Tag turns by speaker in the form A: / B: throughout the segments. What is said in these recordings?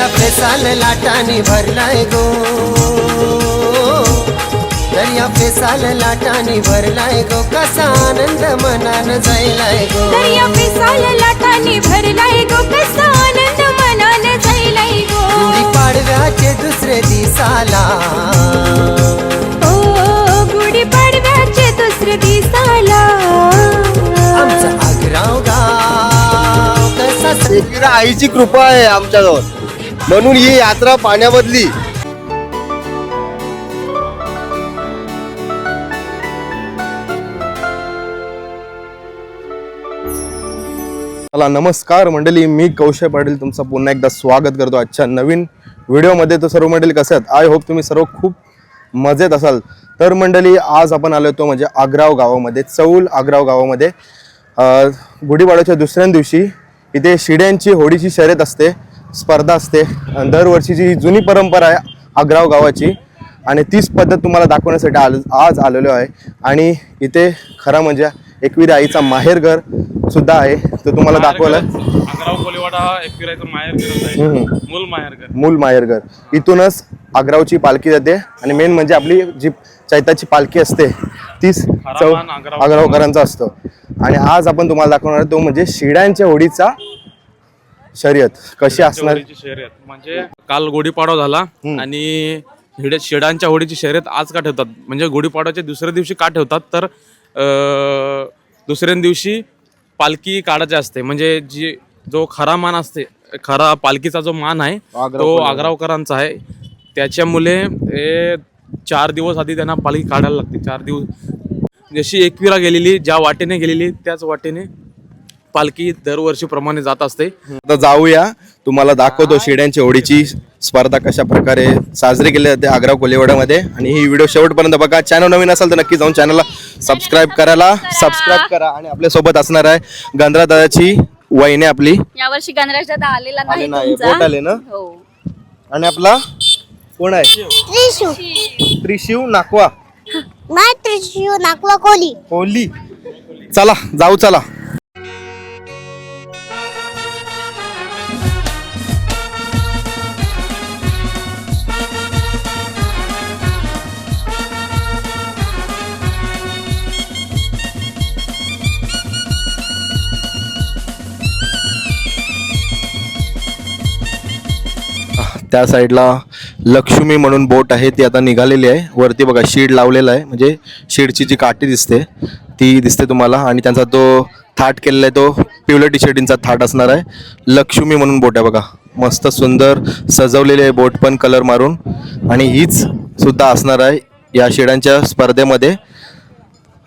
A: दर्या फेसाल लाटांनी भरलाय गो, दर्या फेसाल लाटांनी भरलाय गो, कसा आनंद मनान जायलाय गो,
B: दर्या फेसाल लाटांनी भरलाय गो, कसा आनंद मनान जायलाय गो.
A: गुढी पाडव्याचे दुसरे दिसाला,
B: ओ गुढी पाडव्याचे दुसरे दिसाला,
A: आमचा आग्राव गाव कसा
C: एकविरा आईची कृपा आहे आमच्याजवळ, म्हणून ही यात्रा पाण्यामधली. चला नमस्कार मंडळी, मी कौशय पाटील तुमचं पुन्हा एकदा स्वागत करतो आजच्या नवीन व्हिडिओमध्ये. तर सर्व मंडळी कसे आहेत? आय होप तुम्ही सर्व खूप मजेत असाल. तर मंडळी आज आपण आलो होतो म्हणजे आग्राव गावामध्ये, चौल आग्राव गावामध्ये. गुढीपाडव्याच्या दुसऱ्या दिवशी इथे शिड्यांची होडीची शर्यत असते, स्पर्धा असते. दरवर्षीची जुनी परंपरा आहे आग्राव गावाची आणि तीच पद्धत तुम्हाला दाखवण्यासाठी आज आलेलो आहे. आणि इथे खरा म्हणजे एकविरा आईचा माहेरघर सुद्धा आहे, तर तुम्हाला दाखवलं.
D: आग्राव कोलीवाडा हा एकविराचं माहेरघर आहे, मूल माहेरघर.
C: इथूनच आग्रावची पालखी जाते आणि मेन म्हणजे आपली जी चैताची पालखी असते तीच आग्रावकरांचा असतो. आणि आज आपण तुम्हाला दाखवणार तो म्हणजे शिड्यांच्या होडीचा शर्यत कशी असणार.
D: शर्यत म्हणजे काल गुढीपाडवा झाला आणि शिड्यांच्या होडीची शर्यत आज का ठेवतात, म्हणजे गुढीपाडव्याच्या दुसऱ्या दिवशी का ठेवतात, तर दुसऱ्या दिवशी पालखी काढायची असते. म्हणजे जो खरा मान असते, खरा पालखीचा जो मान आहे तो आग्रावकरांचा आहे. त्याच्यामुळे 4 दिवस आधी त्यांना पालखी काढायला लागते. 4 दिवस जशी एकविरा गेलेली, ज्या वाटेने गेलेली त्याच वाटेने पालखी दरवर्षीप्रमाणे जात असते.
C: आता जाऊया, तुम्हाला दाखवतो शिड्यांच्या होडीची स्पर्धा कशा प्रकारे साजरी केली जाते आग्राव कोलीवाड्यामध्ये. आणि ही व्हिडिओ शेवटपर्यंत बघा. चॅनल नवीन असेल तर नक्की जाऊन चॅनलला सबस्क्राईब करा. आणि आपल्या सोबत असणार आहे गंधरा दादाची वहिनी आपली.
B: यावर्षी गणराज दादा आलेला
C: नाही,
B: नाही
C: बोट आले ना.
B: हो.
C: आणि आपला कोण आहे? त्रिशिव नाकवा.
E: त्रिशिव नाकवा कोली.
C: चला जाऊ, चला. त्या साईडला लक्ष्मी म्हणून बोट आहे, ती आता निघालेली आहे. वरती बघा शीड लावलेला आहे, म्हणजे शीडची जी काठी दिसते ती दिसते तुम्हाला. आणि त्यांचा तो थाट केलेला आहे तो पिवळ्या टी शर्टींचा थाट असणार आहे. लक्ष्मी म्हणून बोट आहे बघा, मस्त सुंदर सजवलेली आहे बोट पण कलर मारून. आणि हीच सुद्धा असणार आहे या शिड्यांच्या स्पर्धेमध्ये.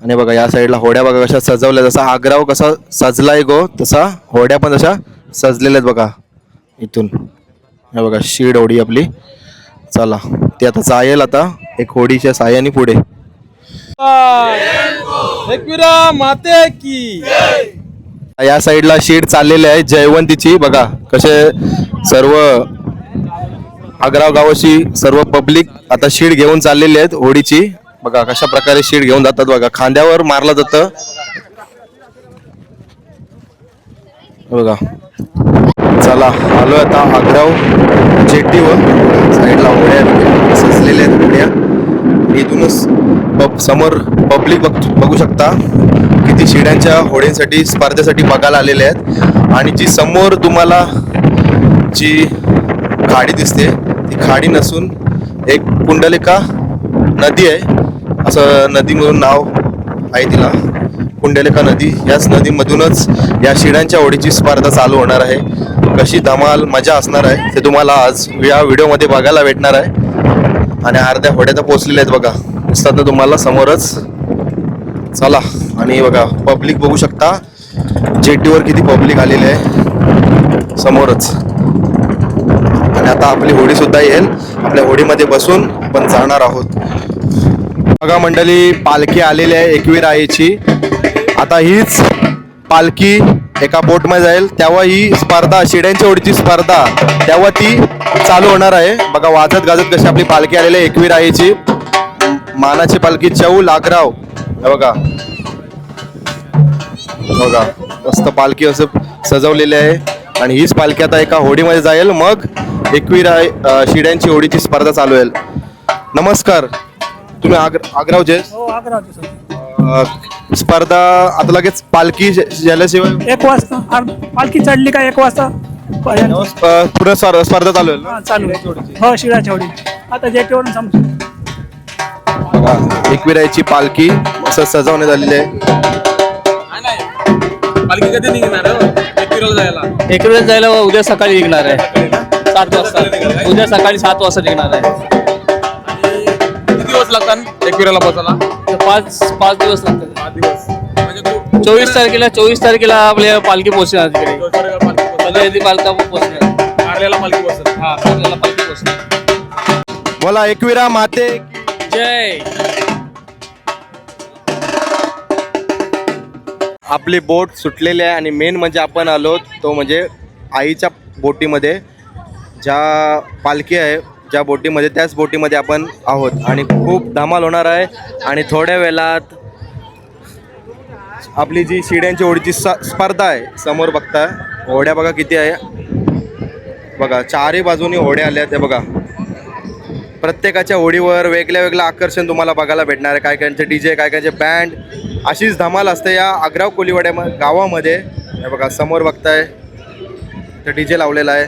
C: आणि बघा या साईडला होड्या बघा कशा सजवल्या, जसा आग्राव कसा सजलाय गो तसा होड्या पण तशा सजलेल्या आहेत बघा. इथून हे बघा शीड होडी आपली. चला ती आता जाईल आता एक होडीच्या साह्याने पुढे.
D: एकविरा माते की.
C: या साईडला शीड चाललेली आहे जयवंतीची. बघा कसे सर्व आग्राव गावाची सर्व पब्लिक आता शीड घेऊन चाललेली आहेत होडीची. बघा कशा प्रकारे शीड घेऊन जातात बघा, खांद्यावर मारलं जातं बघा. चला आलो आता आग्राव जेटीवर. साईडला होड्या सजलेल्या आहेत होड्या. इथूनच समोर पब्लिक बघू शकता किती शिड्यांच्या होड्यांसाठी स्पर्धेसाठी बघायला आलेले आहेत. आणि जी समोर तुम्हाला जी खाडी दिसते ती खाडी नसून एक कुंडलिका नदी आहे, असं नदीमधून नाव आहे तिला, कुंडलिका नदी. याच नदीमधूनच या शिड्यांच्या होडीची स्पर्धा चालू होणार आहे. कशी धमाल मजा असणार आहे ते तुम्हाला आज या व्हिडिओमध्ये बघायला भेटणार आहे. आणि अर्ध्या होड्या तर पोचलेल्या आहेत बघा, दिसतात ना तुम्हाला समोरच. चला आणि बघा पब्लिक बघू शकता जेटीवर किती पब्लिक आलेली आहे समोरच. आणि आता आपली होडी सुद्धा येईल, आपल्या होडीमध्ये बसून आपण जाणार आहोत. बघा मंडळी पालखी आलेली आहे एकविरा आईची. आता हीच पालखी एका बोटमध्ये जाईल, तेव्हा ही स्पर्धा शिड्यांच्या होडीची स्पर्धा तेव्हा ती चालू होणार आहे. बघा वाजत गाजत कशी आपली पालखी आलेली आहे एकविरा आईची, मानाची पालखी चौल आग्राव. बघा बघा मस्त पालखी असं सजवलेली आहे. आणि हीच पालखी आता एका होडीमध्ये जाईल, मग एकविरा शिड्यांची होडीची स्पर्धा चालू आहे. नमस्कार, तुम्ही आग्रावचे?
F: हो, अकराचे सर.
C: स्पर्धा आता लगेच पालखी झाल्याशिवाय
F: 1 वाजता पालखी चढली का 1 वाजता
C: पुढे स्पर्धा चालू आहे ना?
F: चालू आहे. हो, शिळाच्या होडी आता जेटीवरून समजू.
C: एकविराची पालखी असं सजवण्यात आलेली आहे.
D: पालखी कधी निघणार जायला?
G: एकविरा जायला उद्या सकाळी निघणार आहे 7 वाजता. उद्या सकाळी 7 वाजता निघणार आहे.
D: किती दिवस लागतात एकविराला पोहोचायला?
G: 5 दिवस लागतात.
D: 5 दिवस म्हणजे
G: 24 तारखेला आपल्या पालखी पोहोचणार तिकडे. पालखा पोहोचणार.
D: कारल्याला पालखी पोहोचत.
G: हा, कारल्याला पालखी पोहोचणार.
C: बोला एकविरा माते
G: जय.
C: आपली बोट सुटलेली आहे आणि मेन म्हणजे आपण आलो तो म्हणजे आईच्या बोटीमध्ये, ज्या पालखी आहे ज्या बोटीमध्ये त्याच बोटीमध्ये आपण आहोत आणि खूप धमाल होणार आहे. आणि थोड्या वेळात आपली जी शिड्यांची होडीची स्पर्धा आहे समोर बघता. होड्या बघा किती आहे बघा, चारही बाजूनी होड्या आल्या त्या बघा. प्रत्येकाच्या होडीवर वेगळ्या वेगळं आकर्षण तुम्हाला बघायला भेटणार आहे. काय काहींचे DJ, काय काहींचे बँड, अशीच धमाल असते या आग्राव कोलीवाड्या गावामध्ये. हे बघा समोर बघताय तर DJ लावलेला आहे.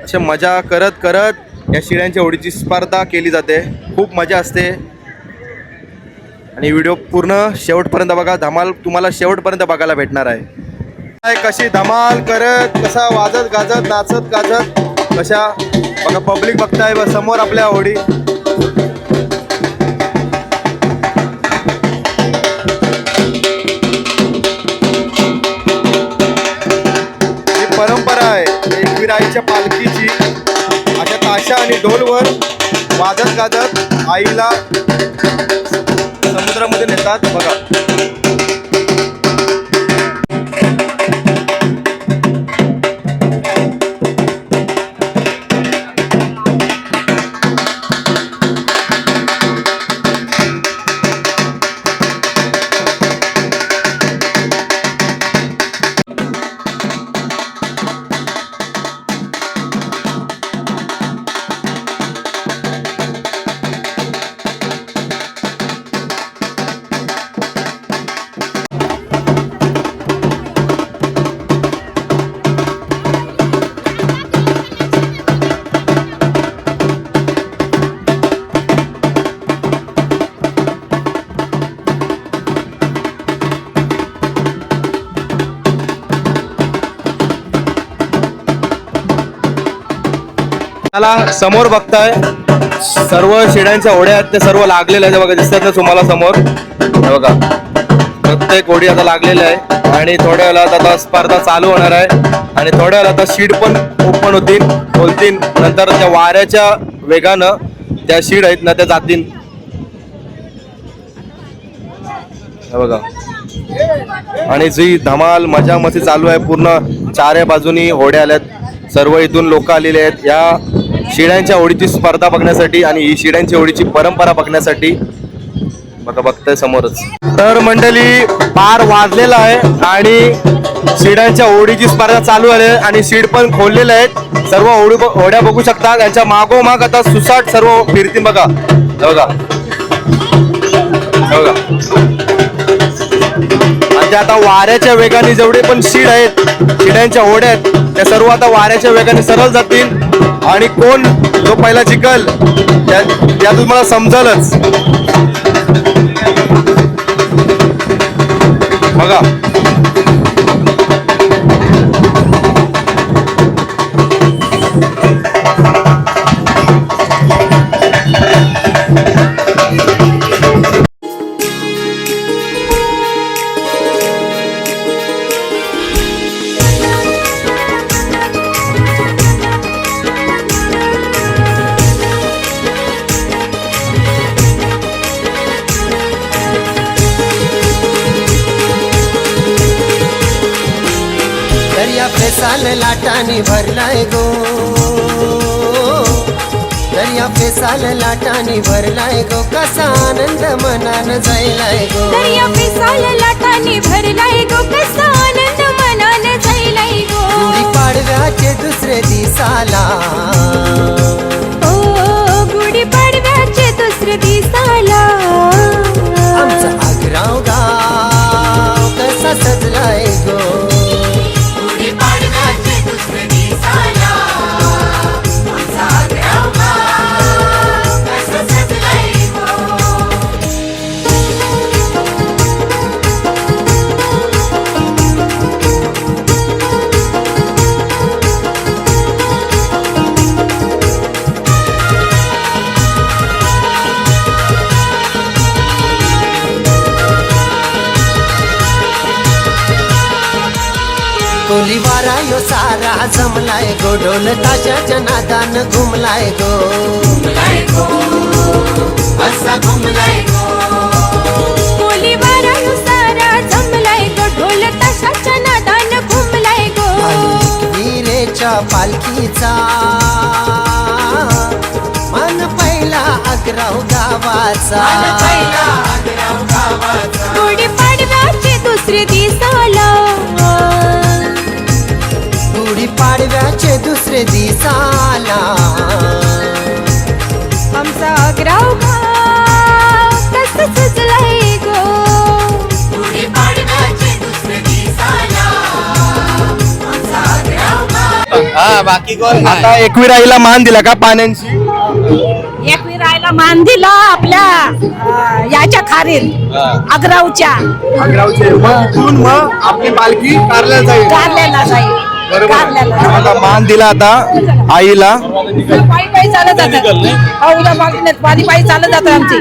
C: अशा मजा करत करत या शिड्यांच्या होडीची स्पर्धा केली जाते. खूप मजा असते आणि व्हिडिओ पूर्ण शेवटपर्यंत बघा. धमाल तुम्हाला शेवटपर्यंत बघायला भेटणार आहे. कशी धमाल करत, कसा वाजत गाजत नाचत गाजत कशा बघा पब्लिक बघताय समोर आपल्या होडी. परंपरा आहे एकविराईच्या पालखीची. अशा ताशा आणि ढोलवर वाजत गाजत आईला समुद्रामध्ये नेतात बघा. मला समोर बघताय सर्व शिड्यांच्या होड्या आहेत ते सर्व लागलेल्या आहेत बघा, दिसतात ना तुम्हाला समोर. हे बघा प्रत्येक होडी आता लागलेल्या आहे आणि थोड्या वेळात आता स्पर्धा चालू होणार आहे आणि थोड्या वेळात आता शीड पण ओपन होतील खोलतील. नंतर त्या वाऱ्याच्या वेगानं त्या शीड आहेत ना त्या जातील. हे बघा आणि जी धमाल मजा मस्ती चालू आहे. पूर्ण चारही बाजूनी होड्या आल्यात, सर्व इथून लोक आलेले आहेत या शिड्यांच्या होडीची स्पर्धा बघण्यासाठी आणि ही शिड्यांची होडीची परंपरा बघण्यासाठी. बघा बघताय समोरच. तर मंडळी पार वाजलेला आहे आणि शिड्यांच्या होडीची स्पर्धा चालू आहे आणि शीड पण खोललेले आहेत. सर्व होड्या बघू शकता. त्यांच्या मागोमाग आता सुसाट सर्व फिरतील बघा. बघा बघा आणि आता वाऱ्याच्या वेगाने जेवढे पण शीड आहेत शिड्यांच्या होड्या आहेत त्या सर्व आता वाऱ्याच्या वेगाने सरळ जातील आणि कोण जो पहिला जिंकल त्यातून मला समजलच. बघा
A: साल लाटानी भरलाय गो, दर्या पेसाल लाटानी भरलाय गो, कसा आनंद मनान जायलाय गो.
B: दर्या पेसाल लाटानी भरलाय गो, कसा आनंद मनान जायलाय गो.
A: गुढी पाडव्याचे दुसरे दिसाला कोलीवारा यो सारा जमलाय गो, ढोल ताशाच्या नादान घुमलाय गो, असा घुमलाय गो.
B: कोलीवारा यो सारा जमलाय गो, ढोल ताशाच्या नादान घुमलाय गो.
A: वीरेच्या पालखीचा मन पहिला अग्राव गावाचा,
B: गुढी पाडव्याचे दुसरे दिसाला,
A: गुढी पाडव्याचे दुसरे दिसाला.
B: आमचा अग्राव गाव कसं सजलंय गो. गुढी पाडव्याचे दुसरे दिसाला आमचा अग्राव गाव.
C: आता एकवीर आईला मान दिला का पाण्यांची?
H: एकविरायला मान दिला आपल्या याच्या खारील अग्रावच्या
C: अग्रावचे मग इथून मग आपली पालखी कारल्या जाईल.
H: कारल्याला जाईल. कारल्याला
C: आता मान दिला आता आईला.
H: पायी पायी चालत जातात. उद्या पायी पायी चालत जातात आमची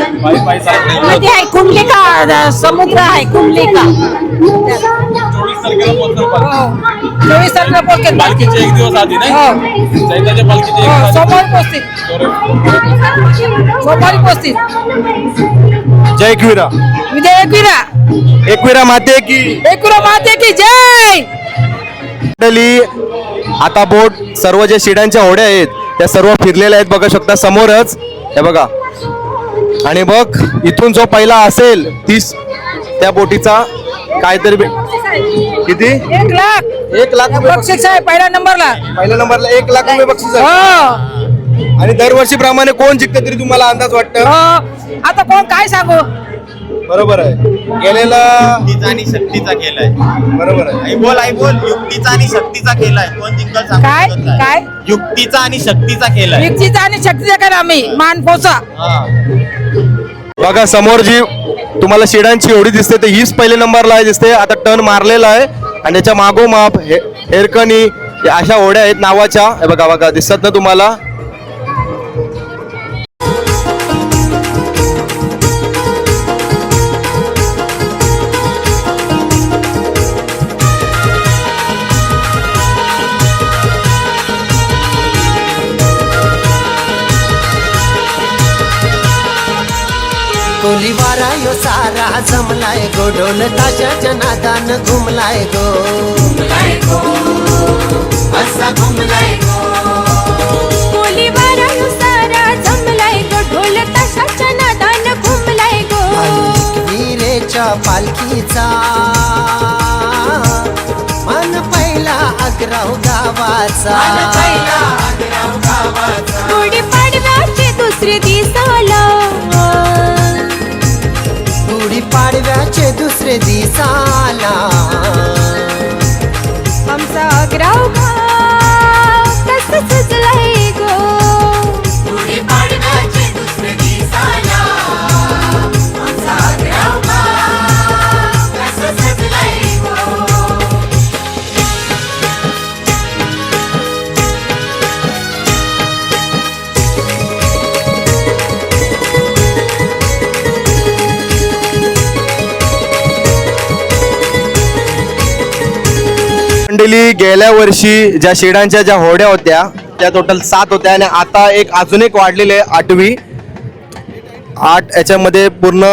H: नदी आहे कुंडलिका, समुद्र आहे कुंडलिका. 24 तारखेला पोहोचेल
D: पालखीचे एक दिवस आधी नाही चैत्राच्या पालखीचे एक दिवस आधी.
H: सोमवारी पोहोचतील. सोमवारी पोहोचतील.
C: जय एकविरा.
H: विजय एकविरा.
C: एकविरा माते की
H: एकविरा माते की जय.
C: मंडळी, आता बोट सर्व जे शिड्यांच्या होड्या आहेत त्या सर्व फिरलेल्या आहेत बघू शकता समोरच. हे बघा आणि बघ इथून जो पहिला असेल तीस त्या बोटीचा काहीतरी किती
H: 1 लाख
C: 1 लाख रुपये
H: बक्षीस आहे पहिल्या नंबरला.
C: पहिल्या नंबरला 1 लाख रुपये बक्षीस आहे.
H: हो
C: आणि दरवर्षीप्रमाणे कोण जिंकते तरी तुम्हाला अंदाज वाटतं?
H: आता कोण काय सांगू.
C: बरोबर आहे. गेलेला
I: युक्तीचा आणि शक्तीचा खेळ आहे.
C: बरोबर आहे.
I: आई बोल युक्तीचा आणि शक्तीचा खेळ आहे. कोण जिंकल सांगू
H: काय
I: शकत नाही.
H: काय
I: युक्तीचा आणि शक्तीचा खेळ आहे.
H: व्यक्तीचा आणि शक्तीचा करा आम्ही मान पोचा.
I: हा.
C: बघा समोर जी तुम्हाला शिडांची होडी दिसते ते हीच पहिले नंबरला आहे दिसते. आता टर्न मारलेला आहे आणि त्याच्या मागोमाप हेरकणी या अशा होड्या आहेत नावाच्या. हे बघा बघा दिसत ना तुम्हाला.
A: कोलीवारा यो सारा जमलाय गो, ढोल ताशाच्या नादान घुमलाय गो, असा घुमलाय गो.
B: कोलीवारा यो सारा जमलाय गो, ढोल ताशाच्या नादान घुमलाय गो.
A: वीरेच्या पालखीचा मन पहिला अग्राव गावाचा,
B: गुढी पाडव्याचे दुसरे दिसाला,
A: गुढी पाडव्याचे दुसरे दिसाला.
B: आमचा अग्राव गाव कसं सजलंय गो. गुढी पाडव्याचे दुसरे दिसाला आमचा अग्राव गाव कसं सजलंय गो.
C: मंडळी, गेल्या वर्षी ज्या शिडांच्या ज्या होड्या होत्या त्या टोटल 7 होत्या आणि आता अजून एक वाढलेले 8वी. 8 याच्यामध्ये पूर्ण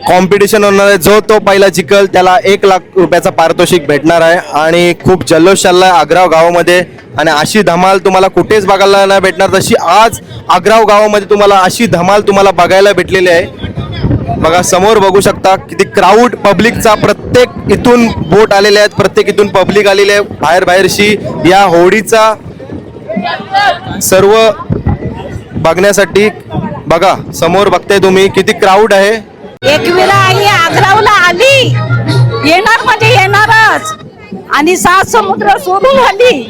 C: कॉम्पिटिशन होणार आहे. जो तो पहिला जिंकल त्याला 1 लाख रुपयाचा पारितोषिक भेटणार आहे आणि खूप जल्लोष चाललाय आग्राव गावामध्ये. आणि अशी धमाल तुम्हाला कुठेच बघायला नाही भेटणार तशी आज आग्राव गावामध्ये तुम्हाला अशी धमाल तुम्हाला बघायला भेटलेली आहे. बघा समोर बघू शकता किती क्राऊड पब्लिकचा. प्रत्येक इथून बोट आलेले आहेत, प्रत्येक इथून पब्लिक आलेले आहे बाहेरशी या होडीचा सर्व बघण्यासाठी. बघा समोर बघताय तुम्ही किती क्राऊड आहे.
H: एकविरा आई आग्रावला आली, येणार म्हणजे येणारच. आणि 7 समुद्र सोडून आली,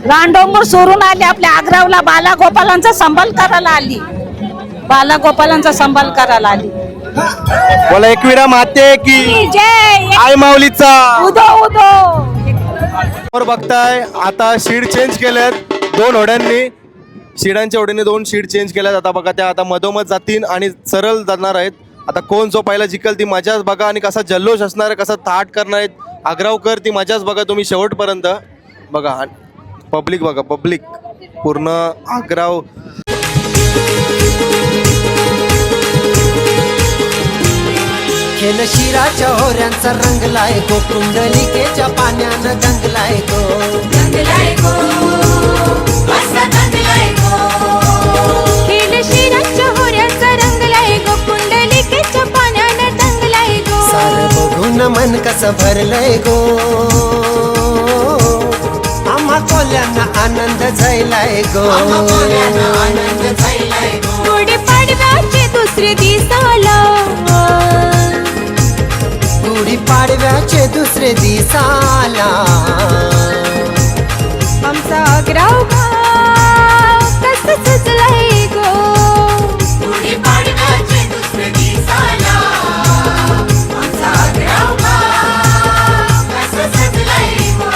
H: रानडोंगर सोडून आली, आपल्या आग्रावला बालागोपालांचा संभाल करायला आली. बालागोपालांचा संभाल करायला आली.
C: बोला एकविरा माते की
H: जय.
C: आई माऊलीचा.
H: उदो उदो.
C: समोर बघताय आता शीड चेंज केल्यात 2 होड्यांनी. शिडांच्या होडीने 2 शीड चेंज केल्यात. आता बघा त्या आता मधोमध जातील आणि सरळ जाणार आहेत. आता कोण जो पहिला जिंकल ती मजाच बघा आणि कसा जल्लोष असणार आहे, कसा थाट करणार आहेत आग्रावकर ती मजाच बघा तुम्ही शेवटपर्यंत बघा. पब्लिक बघा, पब्लिक पूर्ण आग्राव.
A: खेळ शिराच्या होऱ्यांचा रंगलाय गो, कुंडलिकेच्या पाण्यानं दंगलाय गो.
B: खेळ शिराच्या होऱ्याचा रंगलाय गो, कुंडलिकेच्या पाण्यानं दंगलाय गो.
A: सारं बघून मन कसं भरलंय गो, आम्हा कोल्यांना आनंद झालाय गो.
B: गुढी पाडव्याचे दुसरे दिसाला,
A: गुढी पाडव्याचे दुसरे दिसाला,
B: आमचा आग्राव गाव कसं सजलंय गो. गुढी पाडव्याचे दुसरे दिसाला, आमचा आग्राव गाव कसं सजलंय गो.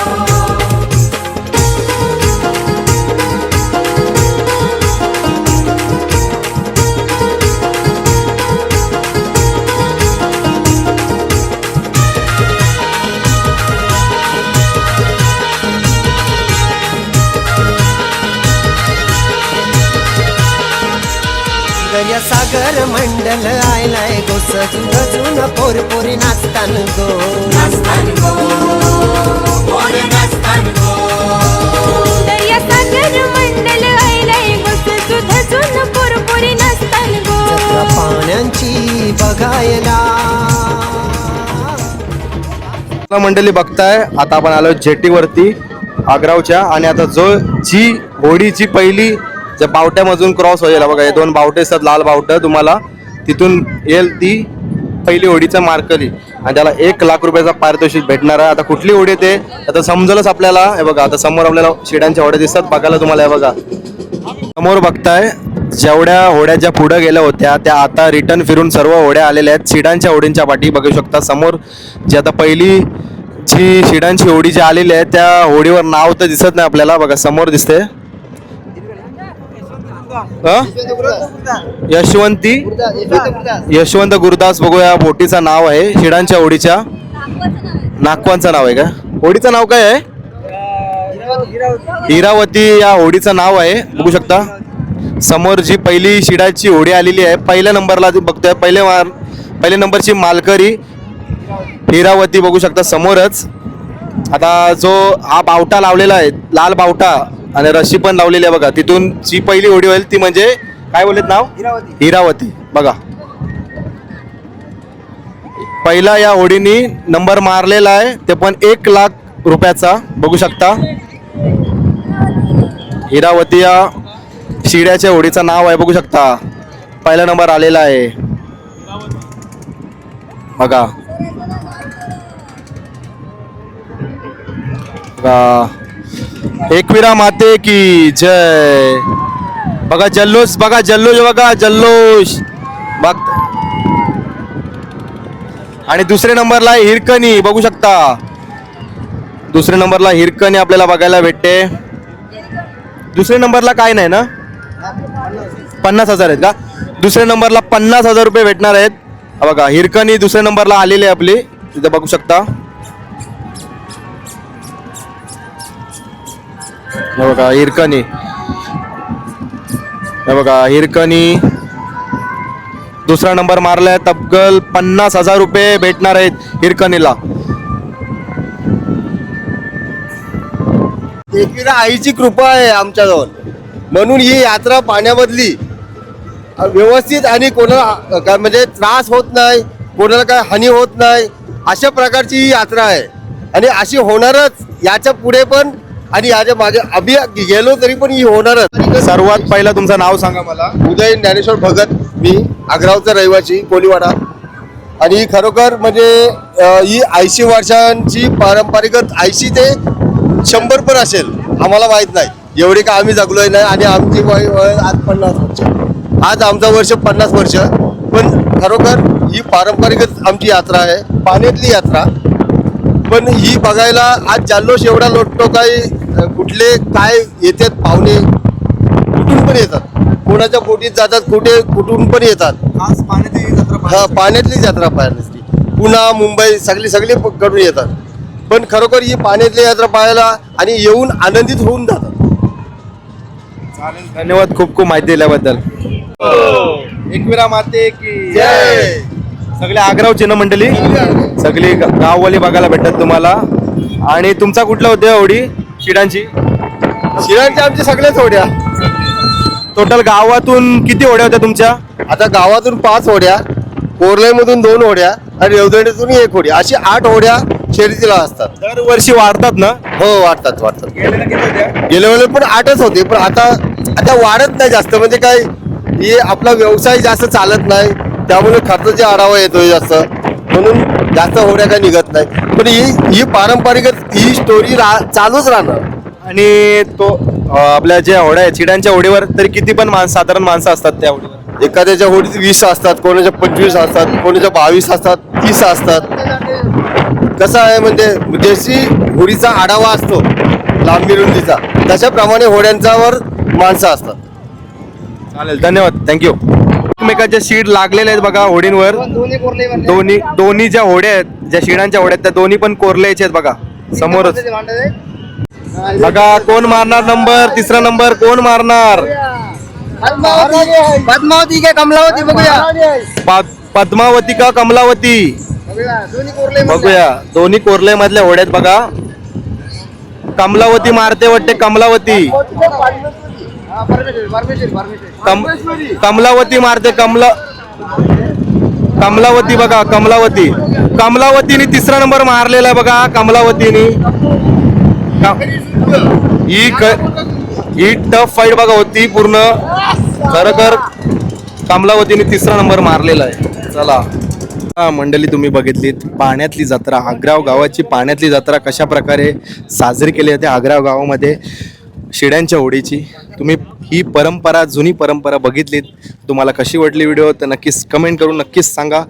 A: दर्या सागर मंडल आयलाय गो, सजून गजून पोर पोरी नाचतान गो.
B: दर्या सागर मंडल आयलाय गो, सजून धजून पोरपोरी नाचतान गो.
A: जत्रा पाण्यांची बघायला.
C: मंडळी बघताय आता आपण आलो जेटीवरती आग्रावच्या. आणि आता जी होडीची पहिली ज्या बावट्यामधून क्रॉस होईल बघा, हे 2 बावटे असतात लाल बावटं, तुम्हाला तिथून येईल ती पहिली होडीचा मार्कली आणि त्याला 1 लाख रुपयाचा पारितोषिक भेटणार आहे. आता कुठली होडी ते आता समजलंच आपल्याला. हे बघा आता समोर आपल्याला शिड्यांच्या होड्या दिसतात बघायला तुम्हाला. हे बघा समोर बघताय जेवढ्या होड्या ज्या पुढे गेल्या होत्या त्या आता रिटर्न फिरून सर्व होड्या आलेल्या आहेत शिडांच्या होडींच्या पाठी. बघू शकता समोर जी आता पहिली जी शिडांची होडी जी आलेली आहे त्या होडीवर नाव तर दिसत नाही आपल्याला. बघा समोर दिसते यशवंत गुरुदास. बघूया बोटीचं नाव आहे शिडांच्या होडीच्या. नागवांचं नाव आहे का? होडीचं नाव काय आहे? हिरावती या होडीचं नाव आहे. बघू शकता समोर जी पहिली शिडाची होडी आलेली आहे पहिल्या नंबरला बघतोय. पहिल्या नंबरची मालकरी हिरावती बघू शकता समोरच. आता जो हा बावटा लावलेला आहे लाल बावटा आणि रशी पण लावलेली आहे बघा, तिथून जी पहिली होडी होईल ती म्हणजे काय बोलत नाव? हिरावती. बघा पहिला या होडीनी नंबर मारलेला आहे ते पण 1 लाख रुपयाचा. बघू शकता हिरावती या शिड्याच्या होडीचं नाव आहे. बघू शकता पहिला नंबर आलेला आहे बघा. एकविरा माते की जय. बघा जल्लोष, बघा जल्लोष, बघा जल्लोष बघ. आणि दुसऱ्या नंबरला हिरकणी बघू शकता. दुसऱ्या नंबरला हिरकणी आपल्याला बघायला भेटते. दुसऱ्या नंबरला काय नाही ना 50,000 आहेत का? दुसऱ्या नंबरला 50,000 रुपये भेटणार आहेत. बघा हिरकणी दुसऱ्या नंबरला आलेली आहे आपली तिथे बघू शकता. हे बघा हिरकणी, हे बघा हिरकणी दुसरा नंबर मारलाय. तब्बल 50,000 रुपये भेटणार आहेत हिरकणीला.
J: एकविरा आईची कृपा आहे आमच्याजवळ म्हणून ही यात्रा पाण्यामधली व्यवस्थित आणि कोणाला काय म्हणजे त्रास होत नाही, कोणाला काय हानी होत नाही अशा प्रकारची ही यात्रा आहे आणि अशी होणारच याच्या पुढे पण आणि याच्या मागे अभि गेलो तरी पण ही होणारच.
C: सर्वात पहिला तुमचं नाव सांगा मला.
J: उदय ज्ञानेश्वर भगत. मी आग्रावचा रहिवासी कोलीवाडा आणि खरोखर म्हणजे ही 80 वर्षांची पारंपरिकच 80 ते 100 पण असेल आम्हाला माहित नाही एवढे का आम्ही जगलोय नाही. आणि आमची वय आज 50 वर्ष. आज आमचं वर्ष 50 वर्ष. पण खरोखर ही पारंपरिकच आमची यात्रा आहे पाण्यातली यात्रा. पण ही बघायला आज जल्लोष एवढा लोटतो काय कुठले काय येतात पाहुणे कुठून पण येतात, कोणाच्या पोटीत जातात कुठून पण येतात. हा पाण्यातली यात्रा पाहण्यासाठी पुणा मुंबई सगळी कडून येतात. पण खरोखर ही पाण्यातली यात्रा पाहायला आणि येऊन आनंदित होऊन जातात.
C: धन्यवाद खूप खूप माहिती दिल्याबद्दल. एकविरा माते की
J: जय.
C: सगळे आग्रावचे ना मंडळी, सगळी गाववाली बघायला भेटतात तुम्हाला. आणि तुमचा कुठला होत्या होडी शिडांची?
J: शिरांच्या आमच्या सगळ्याच होड्या.
C: टोटल गावातून किती होड्या होत्या तुमच्या?
J: आता गावातून 5 होड्या, कोरलेमधून 2 होड्या आणि रेवदंडीतून 1 होडी, अशी 8 होड्या शर्यतीला असतात.
C: दरवर्षी वाढतात ना?
J: हो, वाढतात. गेल्या वेळेला पण 8च होते, पण आता वाढत नाही जास्त. म्हणजे काय, हे आपला व्यवसाय जास्त चालत नाही, त्यामुळे खर्चाचा आढावा येतोय जास्त, म्हणून जास्त होड्या काही निघत नाही. पण ही पारंपरिक ही स्टोरी चालूच राहणार.
C: आणि तो आपल्या ज्या होड्या आहेत शिडांच्या होडीवर तरी किती पण साधारण माणसं असतात त्या होडीवर?
J: एखाद्याच्या होडीत 20 असतात, कोणाच्या 25 असतात, कोणाच्या 22 असतात, 30 असतात. कसं आहे म्हणजे जशी होडीचा आढावा असतो लांबी रुंदीचा, तशाप्रमाणे होड्यांच्यावर माणसं असतात.
C: चालेल, धन्यवाद, थँक्यू. एकमेकाच्या शीड लागलेल्या आहेत बघा होडींवर. दोन्ही ज्या होड्या आहेत, ज्या शिडांच्या होड्या आहेत, त्या दोन्ही पण कोरल्याचे आहेत बघा समोरच. बघा कोण मारणार नंबर, तिसरा नंबर कोण मारणार?
A: पद्मावती का कमलावती बघूया.
C: पद्मावती का कमलावती बघूया. दोन्ही कोरले मधल्या होड्यात बघा. कमलावती मारते वाटते, कमलावती कमलावती मारते. कमलावती बघा, कमलावतीने तिसरा नंबर मारलेला आहे बघा. कमलावतीने ही टफ फाईट बघा होती पूर्ण. खरोखर कमलावतीने तिसरा नंबर मारलेला आहे. चला मंडळी, तुम्ही बघितलीत पाण्यातली जत्रा, आग्राव गावाची पाण्यातली जत्रा कशा प्रकारे साजरी केली जाते आग्राव गावामध्ये शिड्यांच्या होडीची. तुम्ही ही परंपरा, जुनी परंपरा बघितलीत. तुम्हाला कशी वाटली व्हिडिओ तर नक्कीच कमेंट करून नक्कीच सांगा.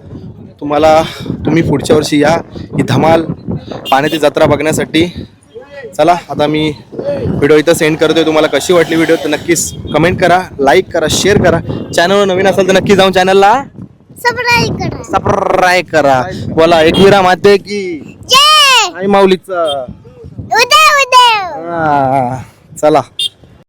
C: तुम्ही पुढच्या वर्षी या ही धमाल पाण्यातली जत्रा बघण्यासाठी. चला आता मी व्हिडिओ इथं सेंड करतोय. तुम्हाला कशी वाटली व्हिडिओ तर नक्कीच कमेंट करा, लाईक करा, शेअर करा. चॅनलवर नवीन असेल तर नक्की जाऊन चॅनलला सबस्क्राईब करा. बोला एकविरा माते की
E: जय.
C: आई माऊलीचा.
E: उदय.
C: चला.